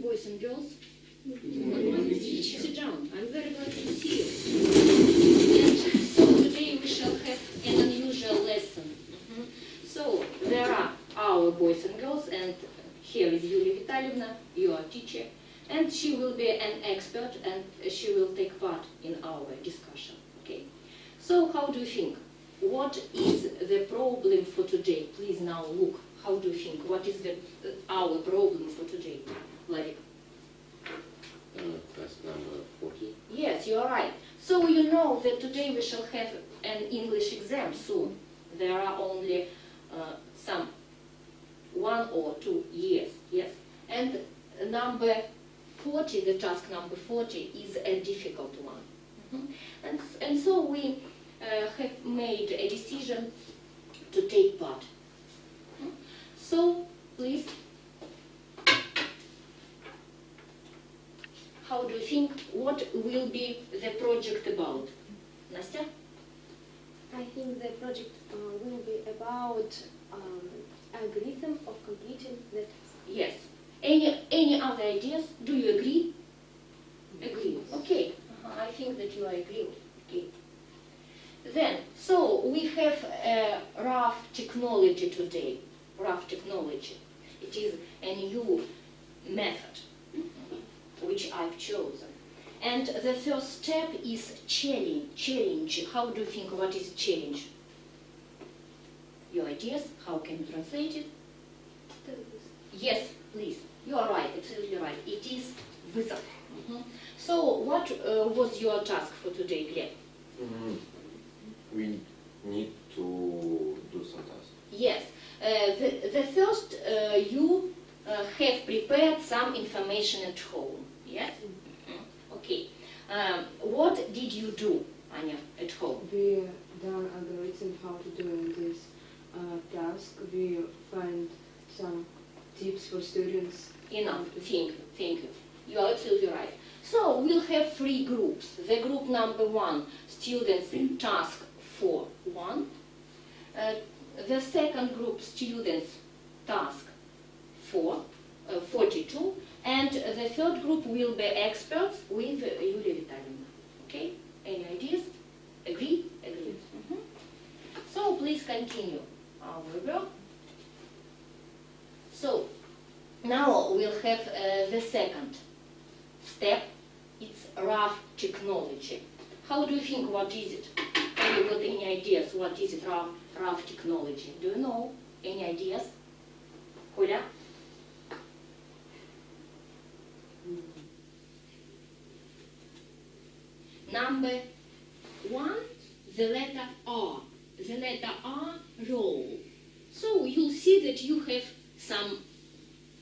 boys and girls? Sit down. I'm very glad to see you. And so today we shall have an unusual lesson. So there are our boys and girls, and here is Yulia Vitalyevna, your teacher, and she will be an expert, and she will take part in our discussion. Okay. So how do you think? What is the problem for today? Please now look. How do you think? What is our problem for today? Vladimir? Task number 40. Yes, you are right. So you know that today we shall have an English exam soon. There are only some 1 or 2 years, yes. And number 40, the task number 40, is a difficult one. And so we have made a decision to take part. So, please, how do you think, what will be the project about? Nastya? I think the project will be about algorithm of completing the task. Yes. Any other ideas? Do you agree? Agree. Okay. I think that you are agreeing. Okay. Then, so we have a rough technology today. Rough technology. It is a new method which I've chosen. And the first step is challenge. How do you think, what is challenge? Your ideas? How can you translate it? Yes, please. You are right, absolutely right. It is wizard. So what was your task for today, Gleb? We need to do some tasks. Yes. The first, you have prepared some information at home. Yes? Okay. What did you do, Anya, at home? We done algorithm how to do this task. We find some tips for students. Enough. Thank you. You are absolutely right. So we'll have 3 groups. The group number 1, students task for 1. The second group, students task for 42. And the third group will be experts with Yulia Vitalyevna. Okay? Any ideas? Agree? Agree. So please continue our work. So now we'll have the second step. It's rough technology. How do you think, what is it? Have you got any ideas? What is it, rough technology? Do you know? Any ideas? Kolya? Number 1, the letter R. The letter R, role. So you'll see that you have some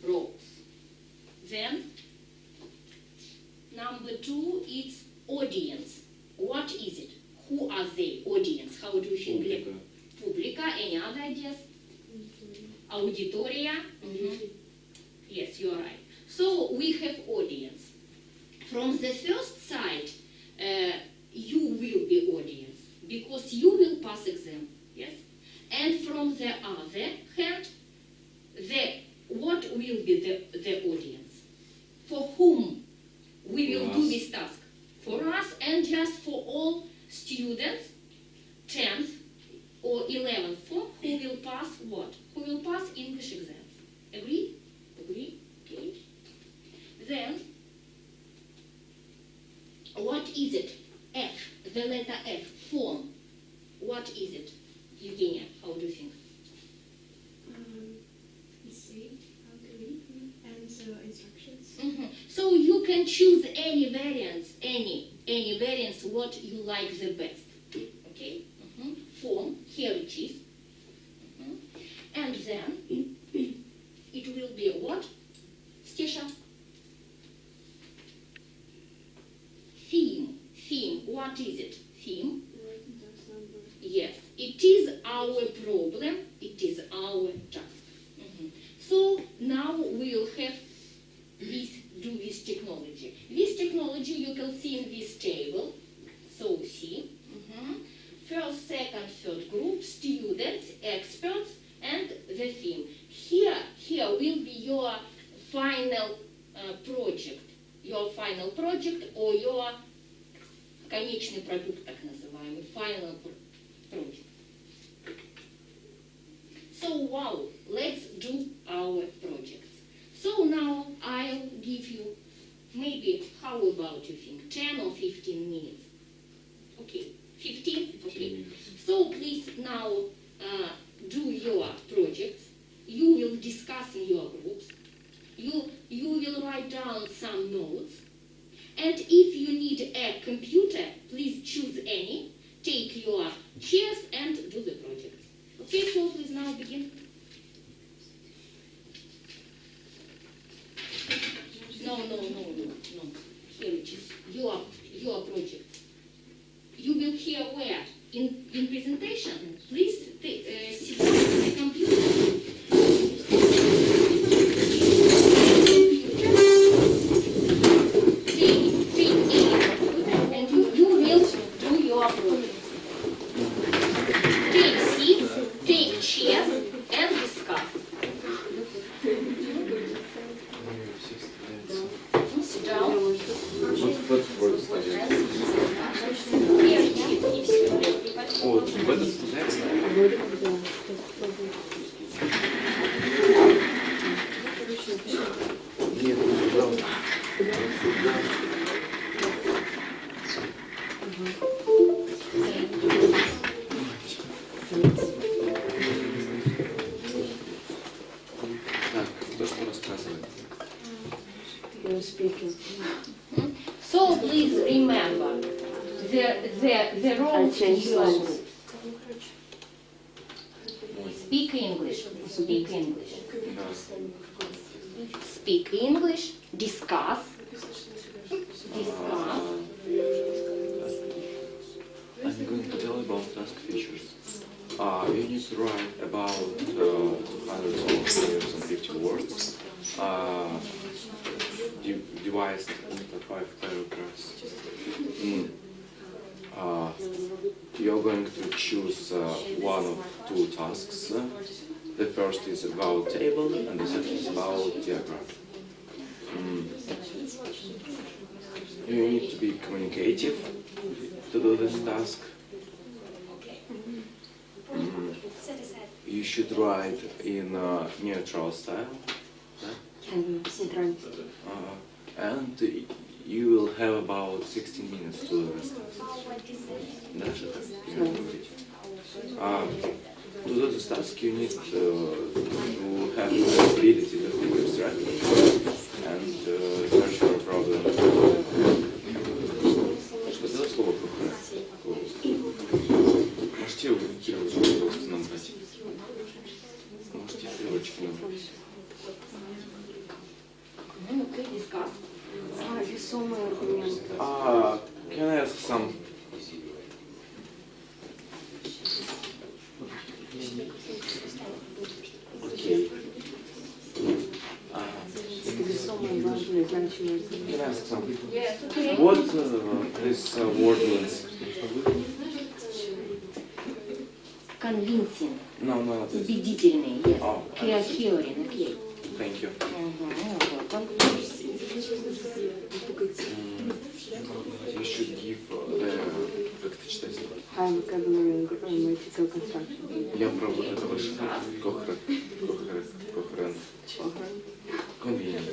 roles. Then, number 2, it's audience. What is it? Who are they? Audience. How do you think? Publica. Publica. Any other ideas? Auditoria. Yes, you are right. So we have audience. From the first side, you will be audience because you will pass exam. Yes. And from the other hand, what will be the audience? For whom we will do this task? For us and just for all students, 10th or 11th form, who will pass what? Who will pass English exams. Agree? Agree? Okay. Then, what is it? F, the letter F, form. What is it? Eugenia, how do you think? Essay, algorithm, and instructions. So you can choose any variants, any variants, what you like the best. Okay? Form, here it is. And then it will be what? Stisha. Theme. What is it? Theme. Yes. It is our problem. It is our task. So now we will have this technology. This technology you can see in this table. So see. First, second, third group, students, experts, and the theme. Here will be your final project. So please now do your projects. You will discuss in your groups. You will write down some notes. And if you need a computer, please choose any. Take your chairs and do the project. Okay, so please now begin. No. Here it is. Your project. You will hear where? In presentation. Please sit down at the computer. So please remember the roles in your group. Speak English. Speak English. Speak English. Discuss. I'm going to tell about task features. You need to write about 250 words, divided into 5 paragraphs. You're going to choose one of 2 tasks. The first is about table, and the second is about diagram. You need to be communicative to do this task. You should write in a neutral style. And you will have about 16 minutes to do this task. Даже так, to do this task, you need to have the ability to think abstractly and search for a problem. Что это за слово «проект»? Можете вы, пожалуйста, набрать? Можете стрелочки набрать? Okay, discuss. Весомые аргументы. Can I ask some? Okay. Весомые, важные, значимые. Can I ask something? Yes, okay. What this word means? Convincing. No, this. Убедительный. Yes. Oh, Coherent. Okay. Thank you. You should give the... Как это читать? High vocabulary and grammatical construction. Я пробую это выше. Coherent. Convenient.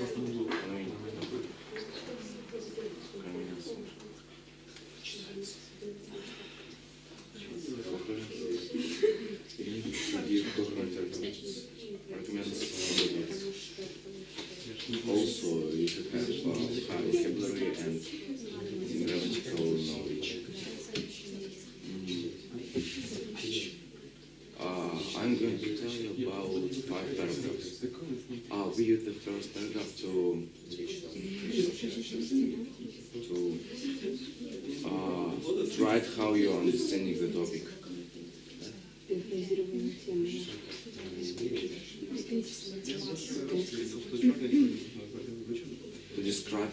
Читается. Also, you should have high vocabulary and grammatical knowledge. I'm going to tell you about 5 paragraphs. We use the first paragraph to write how you're understanding the topic. To describe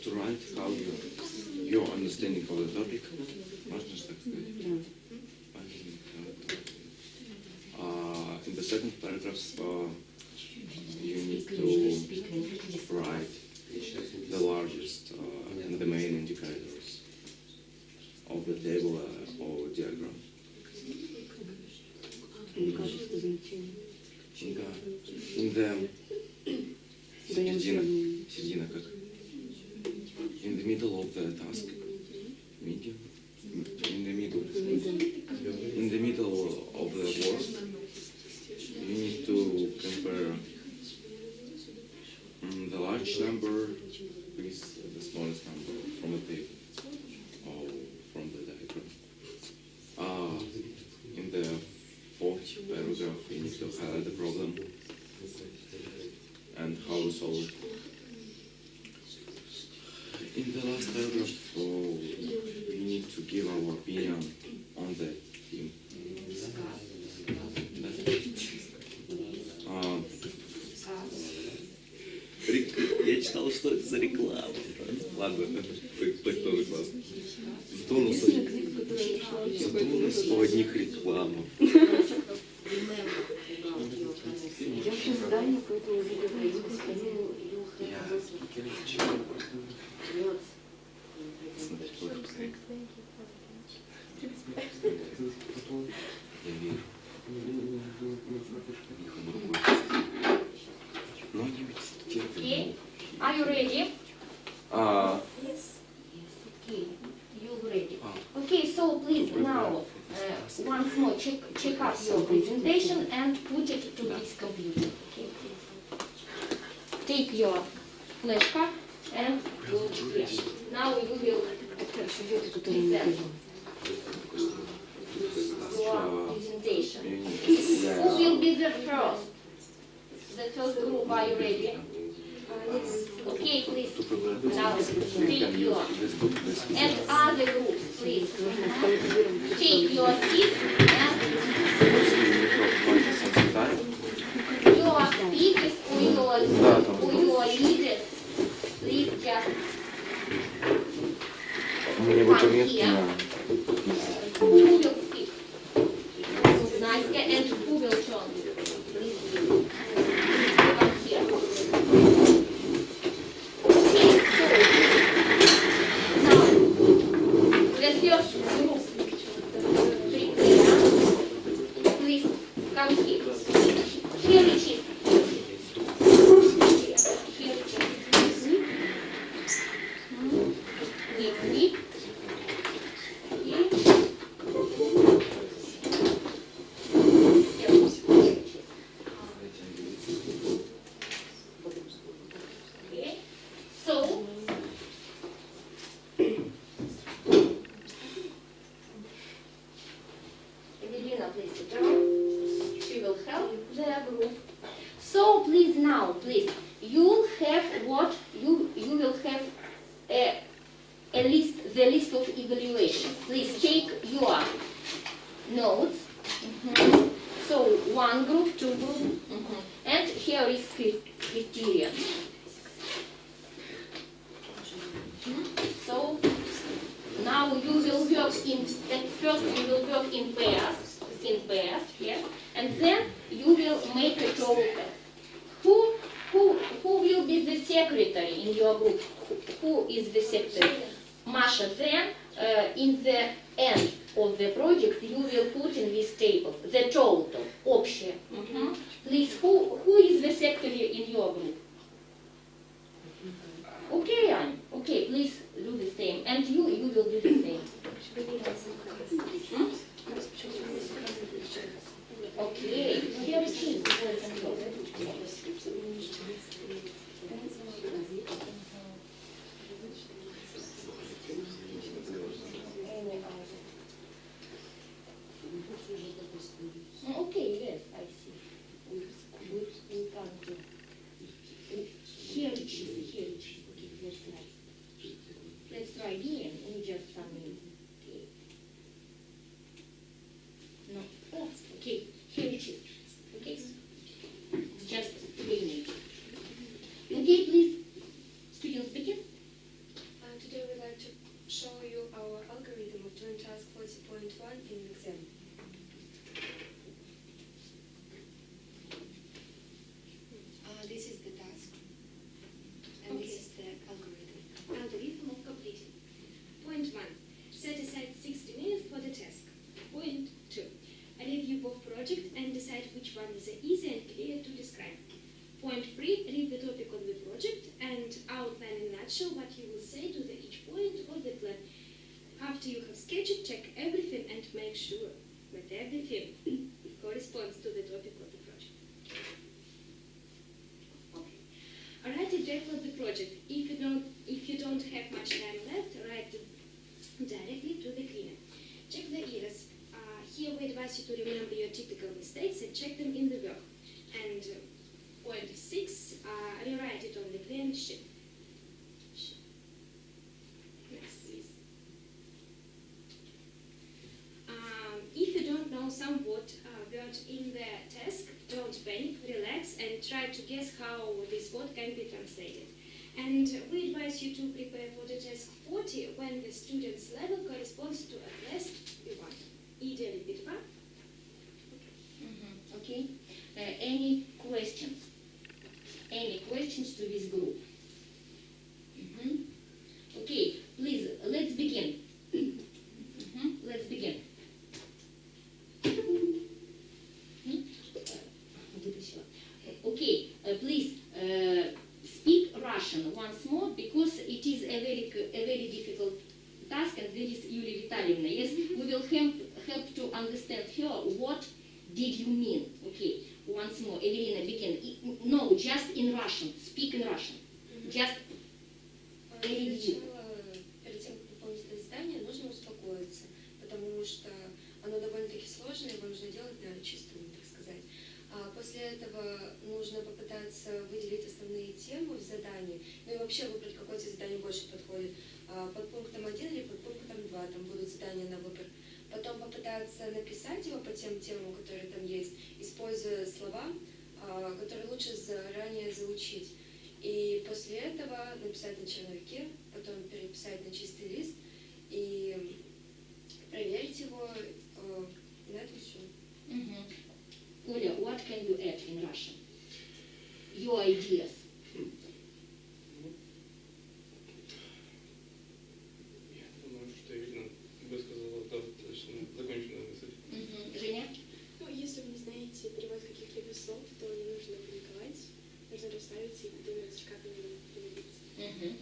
to write how your understanding of the topic. Можно же так сказать? In the second paragraph, you need to write the largest and the main indicators of the table or diagram. середина как? In the middle of the task. Medium? In the middle. In the middle of the work, you need to compare the large number with the smallest number from the table or from the diagram. In the fourth paragraph, you need to highlight the problem and how to solve it. In the last paragraph, we need to give our opinion on the theme. Я читал, что это за реклама. Ладно, это тоже классно. Зато у нас у одних реклама. Я вообще здание, поэтому Я вижу. Но они ведь Okay. Are you ready? Yes. Okay. You're ready. Okay, so please now once more check up your presentation and put it to this computer. Okay, please. Take your flashcard and go here. Now you will present your presentation. Who will be the first? The first group, are you ready? Okay, please. Now take your and other groups, please. Take your seats and your speakers or your leaders, please just come here. Who will speak? Настя, and who will turn? Please come here. The first group, prepare. Please come here. Here it is. Here it is. Quickly. Okay. So. Evelina, please sit down. She will help the group. So please now, please, you have what you will have a list, the list of evaluation. Please take your notes. So one group, two group, and here is criteria. So now you will work at first you will work in pairs, yes, and then you will make a total. Who will be the secretary in your group? Who is the secretary? Masha, then in the end of the project you will put in this table the total, общее. Please, who is the secretary in your group? Okay, Anne. Okay, please do the same. And you will do the same. Okay, here it is. Okay, yes, I see. We can't do. easy and clear to describe. Point 3, read the topic of the project and outline in a nutshell what you will say to each point of the plan. After you have sketched it, check everything and make sure that everything corresponds to the topic of the project. Okay. Write a draft of the project. If you don't have much time left, write directly to the cleaner. Check the errors. Here we advise you to remember your typical mistakes and check them in the work. And point 6, rewrite it on the clean sheet. Next, please. If you don't know some word in the task, don't panic, relax, and try to guess how this word can be translated. And we advise you to prepare for the task 40 when the student's level corresponds to at least B1. Ideally B2. Okay. Any questions? Any questions to this group? Okay, please, let's begin. Let's begin. Okay, please speak Russian once more because it is a very difficult task, and there is Yulia Vitalyevna. Yes, we will help to understand her. What did you mean? Okay, once more. Evelina, begin. No, just in Russian. Speak in Russian. Just review. Перед тем, как выполнить это задание, нужно успокоиться, потому что оно довольно-таки сложное, его нужно делать на чистом, так сказать. После этого нужно попытаться выделить основные темы в задании, ну и вообще выбрать, какое тебе задание больше подходит. Под пунктом 1 или под пунктом 2, там будут задания на выбор. Потом попытаться написать его по тем темам, которые там есть, используя слова, которые лучше заранее заучить. И после этого написать на черновике, потом переписать на чистый лист и проверить его. На этом все. Оля, what can you add in Russian? Your ideas. Я думаю, что Ирина высказала достаточно законченную мысль. Женя? Ну, если вы не знаете перевод каких-либо слов, то не нужно паниковать, нужно расслабиться и подумать, как они будут переводиться.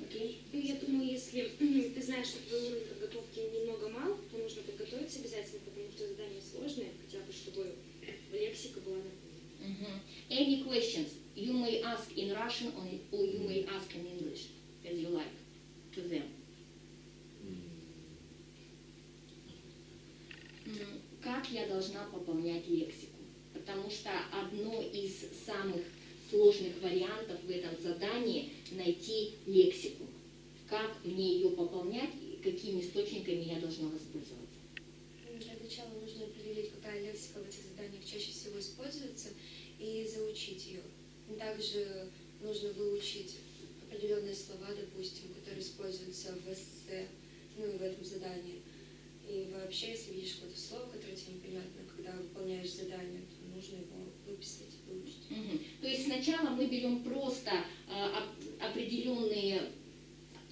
Окей. Ну, я думаю, если ты знаешь, что твой уровень подготовки немного мал, то нужно подготовиться обязательно, потому что задание сложное, хотя бы чтобы лексика была написана. Any questions? You may ask in Russian or you may ask in English, as you like, to them. Как я должна пополнять лексику? Потому что одно из самых сложных вариантов в этом задании — найти лексику. Как мне ее пополнять и какими источниками я должна воспользоваться? Для начала нужно определить, какая лексика в этих заданиях чаще всего используется, и заучить ее. Также нужно выучить определенные слова, допустим, которые используются в эссе, ну и в этом задании. И вообще, если видишь какое-то слово, которое тебе непонятно, когда выполняешь задание, то нужно его выписать, выучить. То есть сначала мы берем просто определенные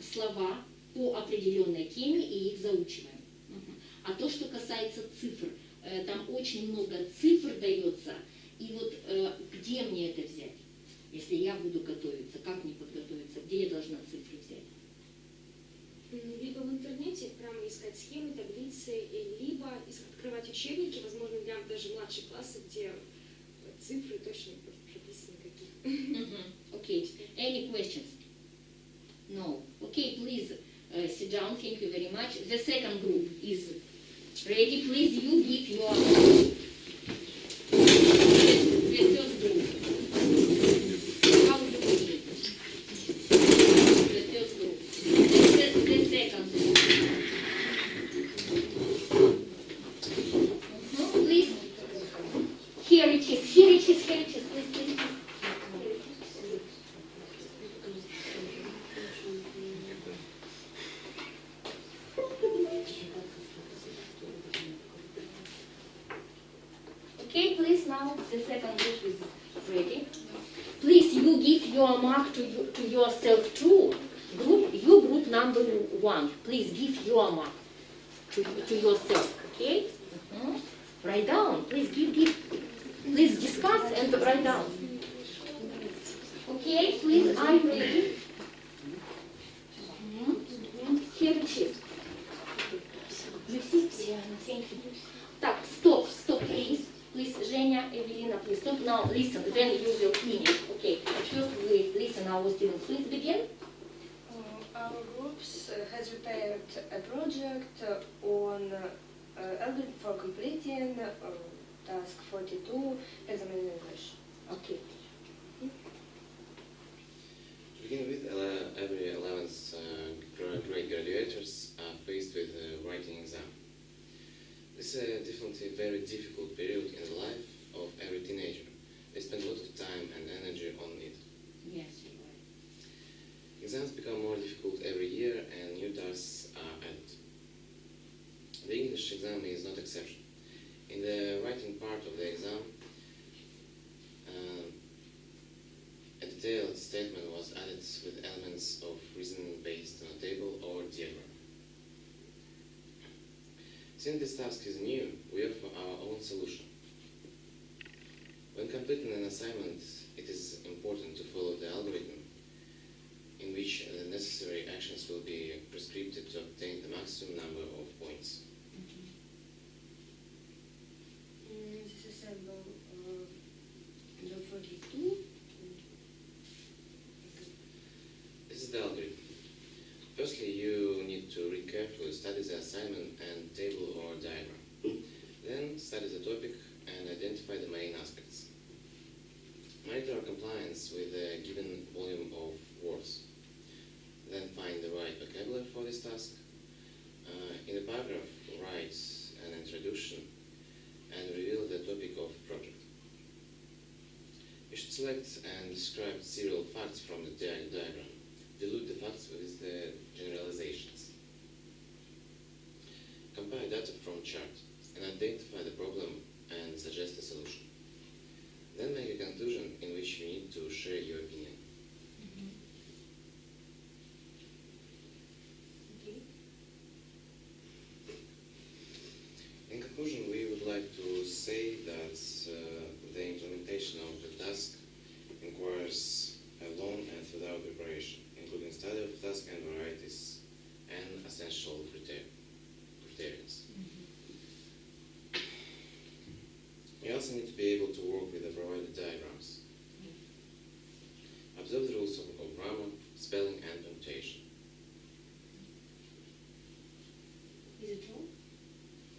слова по определенной теме и их заучиваем. А то, что касается цифр, там очень много цифр дается, и вот где мне это взять? Если я буду готовиться, как мне подготовиться, где я должна цифры взять? Либо в интернете прямо искать схемы, таблицы, либо открывать учебники, возможно, для даже младших классов, где цифры точно прописаны какие. Okay. Any questions? No. Okay, please sit down. Thank you very much. The second group is ready. Please, you give your the first group. How do we do? The first group. The second group. Please. Here it is. Here it is. Here it is. Please, please, please. Okay, please, now the second group is ready. Please, you give your mark to yourself too. You group number 1. Please give your mark to yourself, okay? Write down, please give. Please discuss and write down. Okay, please, are you ready? Here it is. You see? Thank you. Так, stop, please. Please, Женя, Evelina, please stop. Now listen, then you will finish. Okay, first we listen our students. Please begin. Our groups has prepared a project on algorithm for completing task 42 exam in English. Okay. To begin with, every 11th grade graduates are faced with a writing exam. This is definitely a very difficult period in the life of every teenager. They spend a lot of time and energy on it. Yes, you're right. Exams become more difficult every year and new tasks are added. The English exam is not exception. In the writing part of the exam, a detailed statement was added with elements of reasoning based on a table or diagram. Since this task is new, we offer our own solution. When completing an assignment, it is important to follow the algorithm in which the necessary actions will be prescribed to obtain the maximum number of points. Disassemble job 42. This is the algorithm. Firstly, you need to read carefully, study the assignment and table or diagram. Then study the topic and identify the main aspects. Monitor compliance with the given volume of words. Then find the right vocabulary for this task. In the paragraph, write an introduction and reveal the topic of project. You should select and describe serial facts from the diagram. Dilute the facts with the generalizations. Compare data from chart and identify the problem and suggest a solution. Then make a conclusion in which you need to share your opinion. In conclusion, we would like to say that the implementation of the task requires a long and thorough preparation, including study of task and varieties and essential criteria. You also need to be able to work with the provided diagrams. Observe the rules of grammar, spelling, and punctuation. Is it wrong?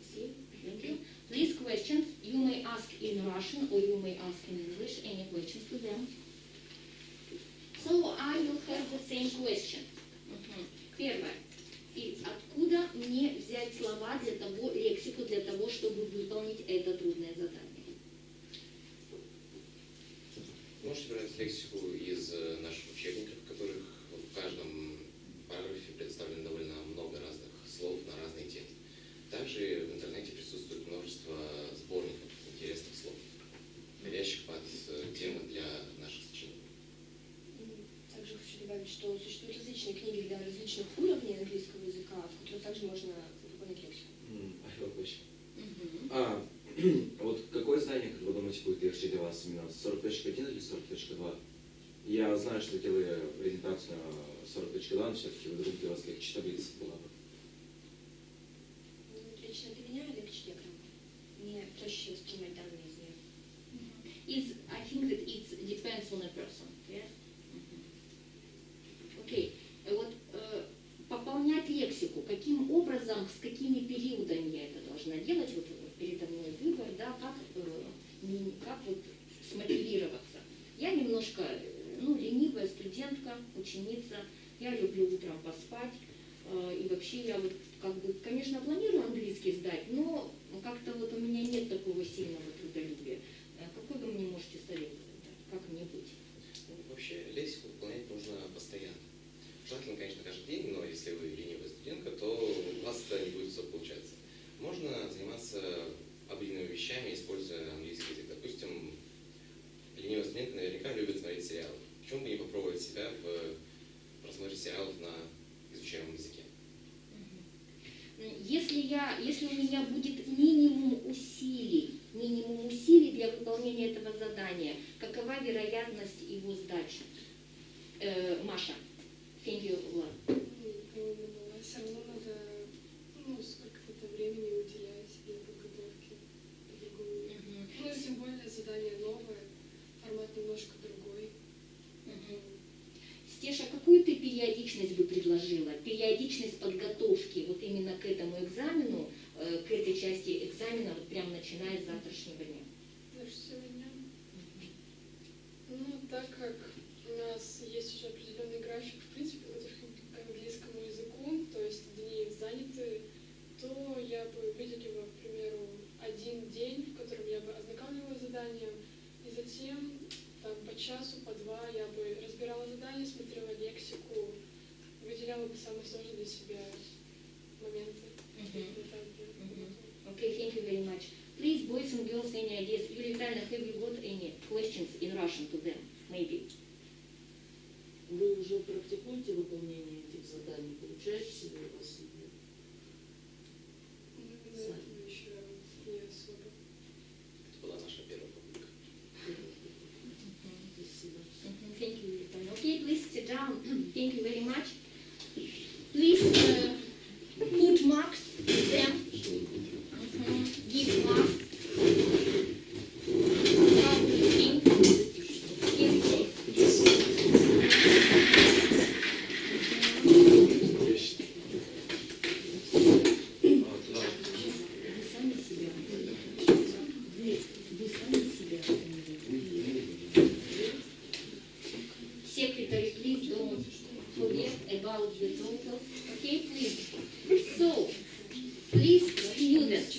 See? Thank you. Please, questions. You may ask in Russian or you may ask in English. Any questions to them? So I will have the same question. Первое. И откуда мне взять слова для того, лексику для того, чтобы выполнить это трудное задание? Можете брать лексику из наших учебников, в которых в каждом параграфе представлено довольно много разных слов на разные темы. Также в интернете присутствует множество сборников интересных слов, подходящих под темы для наших сочинений. Также хочу добавить, что существуют различные книги для различных уровней английского языка, в которых также можно выполнять лексику. Вот какое здание, как вы думаете, будет легче для вас, именно 40.1 или 40.2? Я знаю, что делая презентацию на 40.2, но все-таки вдруг для вас легче таблица была бы. Лично для меня легче диаграмма. Мне проще воспринимать данные из нее. I think that it depends on a person. Yes? Окей. Вот пополнять лексику, каким образом, с какими периодами я это должна делать? Вот передо мной выбор, да, как вот смотивироваться. Я немножко, ленивая студентка, ученица, я люблю утром поспать, и вообще я вот, конечно, планирую английский сдать, но как-то вот у меня нет такого сильного трудолюбия. Какой вы мне можете советовать, да? Как мне быть? Вообще, лексику выполнять нужно постоянно. Желательно, конечно, каждый день, но если вы ленивая студентка, то у вас это не будет все получаться. Можно заниматься обыденными вещами, используя английский язык. Допустим, ленивая студентка наверняка любит смотреть сериалы. Почему бы не попробовать себя в просмотре сериалов на изучаемом языке? Если у меня будет минимум усилий минимум усилий для выполнения этого задания. Какова вероятность его сдачи? Маша. Thank you, Влад. Все равно надо, сколько-то времени уделять для подготовки по-другому. Ну, и тем более задание новое, формат немножко другой. Стеша, какую ты периодичность бы предложила? Периодичность подготовки вот именно к этому экзамену, к этой части экзамена, вот прям начиная с завтрашнего дня. Сегодня. Ну, так как у нас есть уже определенный график, в принципе, к английскому языку, то есть дни заняты, то я бы выделила, к примеру, один день, в котором я бы ознакомила задание, и затем там, по часу, по два я бы разбирала задание, смотрела лексику, выделяла бы самые сложные для себя моменты. Okay, thank you very much. Please, boys and girls, any ideas? Юлия Витальевна, have you got any questions in Russian to them? Maybe. Вы уже практикуете выполнение этих заданий? Получаете себе у вас? Еще не особо. Это была наша первая попытка. Thank you, Юлия Витальевна. Okay, please sit down. Thank you very much. Please put marks to them. Give marks. How do you think? Here it is. Secretary, please don't forget about the totals. Okay, please. So, please, students.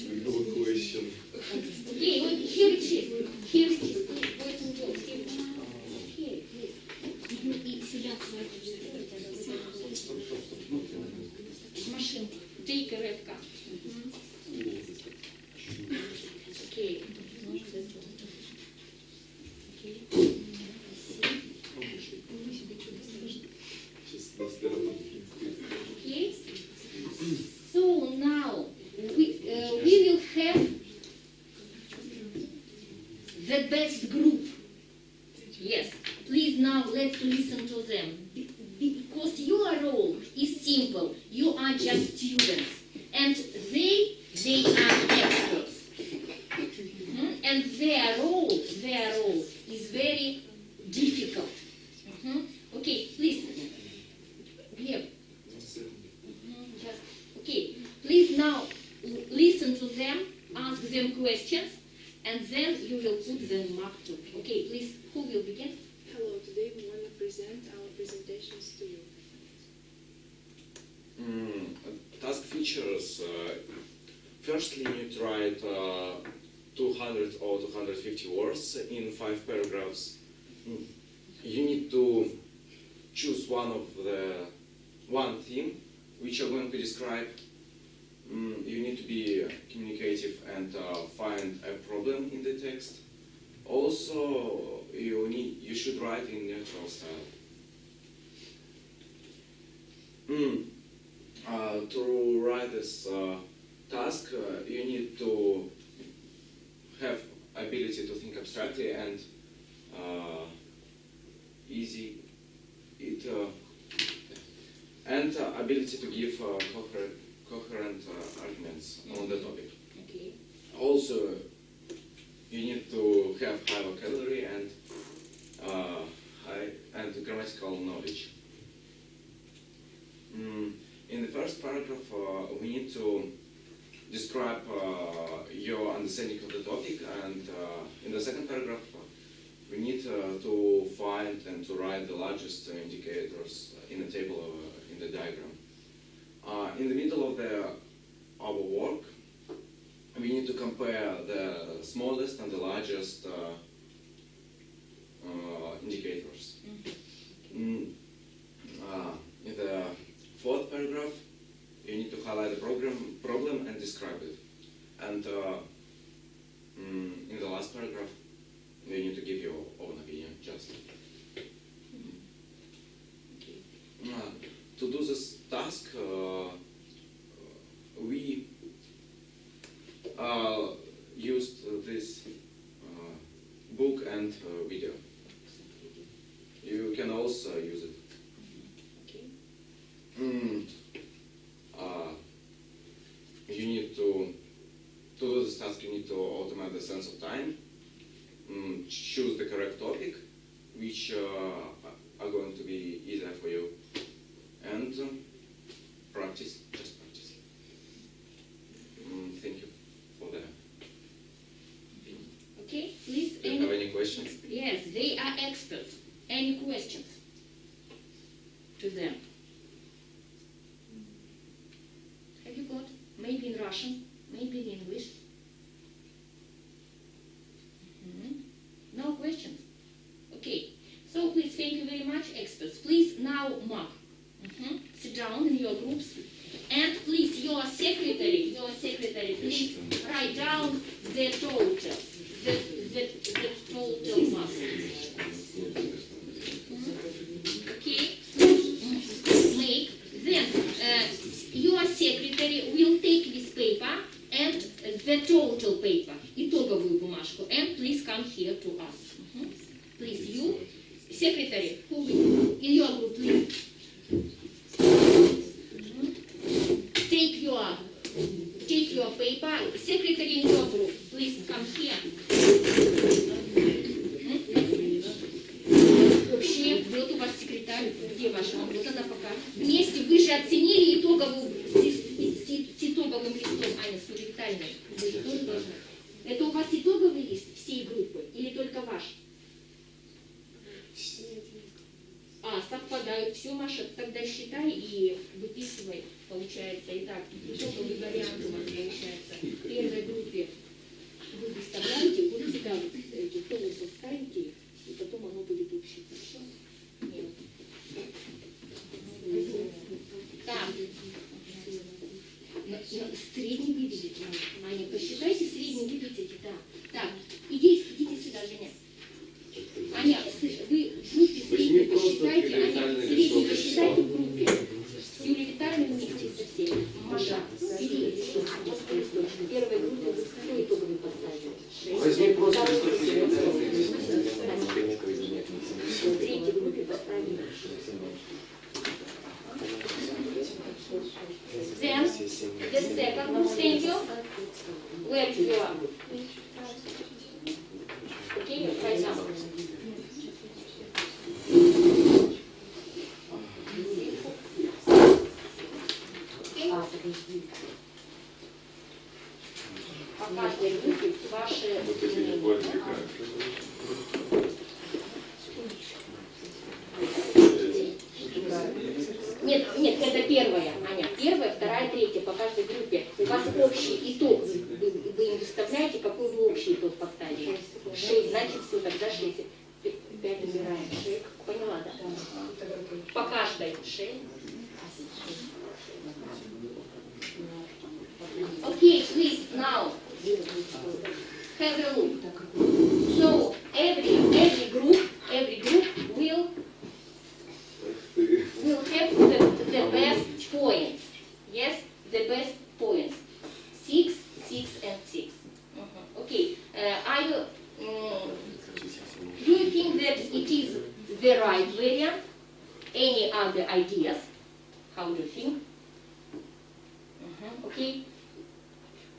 Okay, well, here it is. Here it is. Please, boys and girls, here it is. Okay, please. И себя машинки. Take a red card. Okay. Okay. So now we will have the best group. Yes. Please now let's listen to them. Because your role is simple. You are just students. And they are experts. And their role is very difficult. Okay, please. Gleb. Okay, please now listen to them, ask them questions, and then you will put them mark too. Okay, please, who will begin? Hello, today we want to present our presentations to you. Task features. Firstly, you need to write 200 or 250 words in 5 paragraphs. You need to choose one theme which you're going to describe. You need to be communicative and find a problem in the text. Also, you should write in natural style. To write this task, you need to have ability to think abstractly and and ability to give coherent arguments on the topic. Okay. Also, you need to have high vocabulary and grammatical knowledge. In the first paragraph, we need to describe your understanding of the topic, and in the second paragraph, we need to find and to write the largest indicators in the table in the diagram. In the middle of our work, we need to compare the smallest and the largest indicators. In the fourth paragraph, you need to highlight the problem and describe it. And in the last paragraph, you need to give your own opinion, just. To do this task, we used this both use it. Okay. You need to do this task, you need to automate the sense of time, choose the correct topic, which are going to be easier for you, and practice, just practice. Thank you for that. Okay, please. Do you have any questions? Yes, they are experts. Any questions to them? Have you got? Maybe in Russian, maybe in English. No questions? Okay. So please, thank you very much, experts. Please now mark. Sit down in your groups. And please, your secretary, please write down the total. The total marks. Okay. Make. Then your secretary will take this paper and the total paper, итоговую бумажку, and please come here to us. Please, you, secretary, who will, in your group, please. Take your paper, secretary in your group, please come here. Вообще, вот у вас секретарь, где ваша? Вот она пока. Вместе вы же оценили итоговую, с итоговым листом, Аня, с витальной. Вы тоже должны. Это у вас итоговый лист всей группы или только ваш? Совпадают. Все, Маша, тогда считай и выписывай, получается. Итак, итоговый вариант у вас получается. В первой группе вы выставляете, вот сюда эти толы ставите их, и потом оно будет общее. Хорошо? Нет. Так. Средний вы видите, Аня, посчитайте, средний вы видите, да. Так, идите сюда, Женя. Аня, вы в группе средний посчитайте, Аня, средний посчитайте в группе. С Юлией Витальевной вместе со всеми. Маша, бери. В первой группе вы какой итоговый поставили? Возьми просто в третьей группе поставили. Then, the second group, thank you. Where you are? Okay, right now. По каждой группе ваши Нет, это первая, Аня. Первая, вторая, третья по каждой группе. У вас общий итог. Вы им выставляете, какой вы общий итог поставили. 6, значит все, тогда 6. 5 убираем. 6. Поняла, да? По каждой 6. Okay, please, now have a look. So every group will have the best points. Yes, the best points. 6, 6, and 6. Okay. Do you think that it is the right variant? Any other ideas? How do you think? Okay.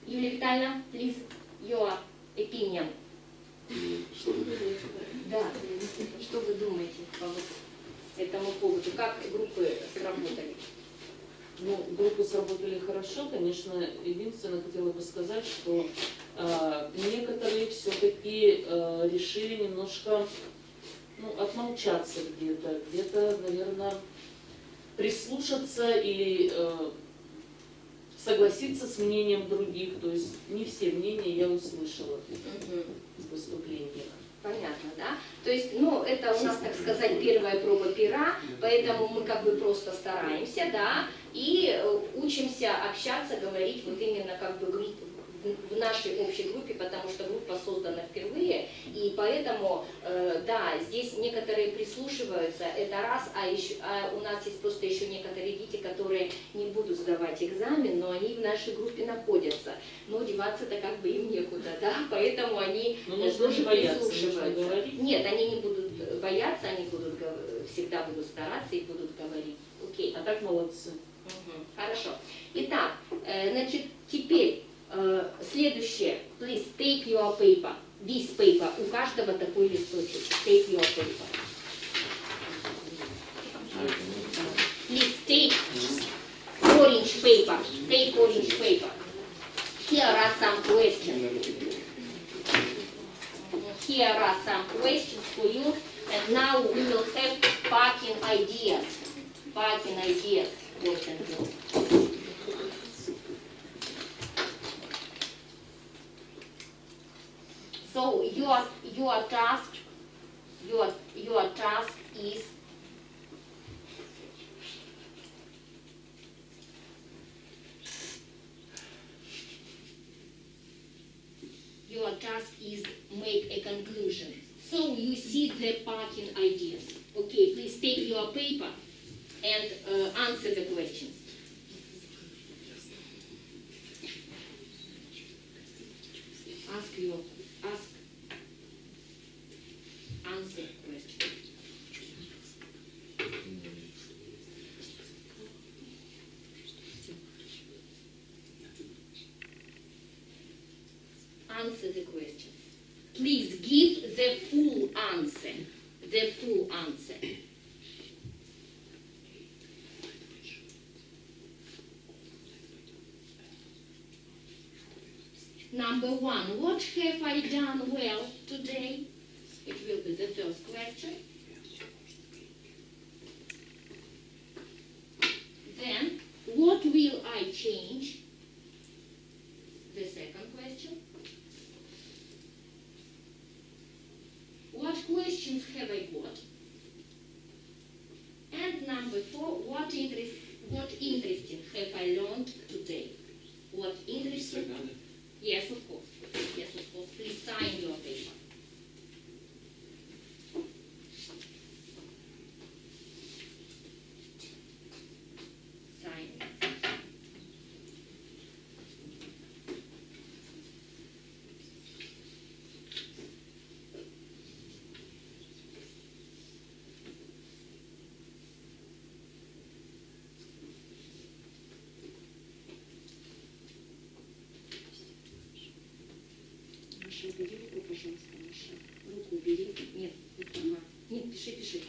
Юлия Витальевна, please, your opinion. Да. Что вы думаете по этому поводу? Как группы сработали? Ну, группы сработали хорошо, конечно. Единственное, хотела бы сказать, что некоторые все-таки решили немножко отмолчаться где-то, наверное, прислушаться или согласиться с мнением других. То есть не все мнения я услышала в выступлениях. Понятно, да? То есть, это у нас, так сказать, первая проба пера, поэтому мы как бы просто стараемся, да, и учимся общаться, говорить вот именно как бы в нашей общей группе, потому что группа создана впервые, и поэтому, да, здесь некоторые прислушиваются, это раз, а у нас есть просто еще некоторые дети, которые не будут сдавать экзамен, но они в нашей группе находятся, но деваться-то как бы им некуда, да, поэтому они тоже прислушиваются. Нет, они не будут бояться, они будут всегда будут стараться и будут говорить. Окей. А так молодцы. Хорошо. Итак, значит, теперь следующее. Please take your paper. This paper. У каждого такой листочек. Take your paper. Please take orange paper. Take orange paper. Here are some questions. Here are some questions for you. And now we will have parking ideas. Parking ideas. So your task is make a conclusion. So you see the parking ideas. Okay, please take your paper and answer the questions. Answer questions. Answer the questions. Please give the full answer. The full answer. Number 1, what have I done well today? It will be the first question. Then, what will I change? The second question. What questions have I got? And number 4, what interesting have I learned today? What interesting? Yes, of course. Yes, of course. Please sign your paper. Sign. Убери руку, пожалуйста, Маша. Руку убери. Нет, ага. Нет, пиши. Все.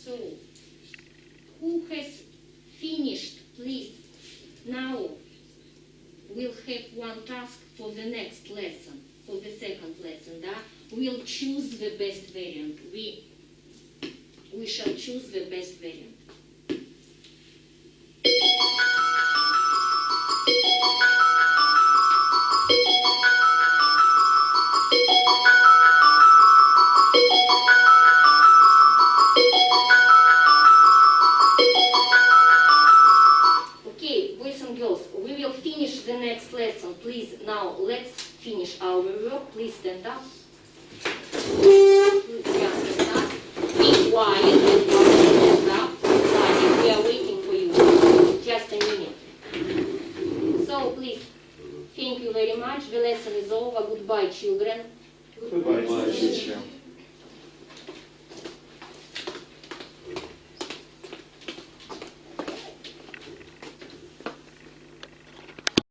So, who has finished, please, now we'll have one task for the next lesson, for the second lesson, да? We'll choose the best variant. We shall choose the best variant. The next lesson, please. Now let's finish our work. Please stand up. Please stand up. Be quiet and stand up. We are waiting for you. Just a minute. So please, thank you very much. The lesson is over. Goodbye, children. Goodbye, teacher.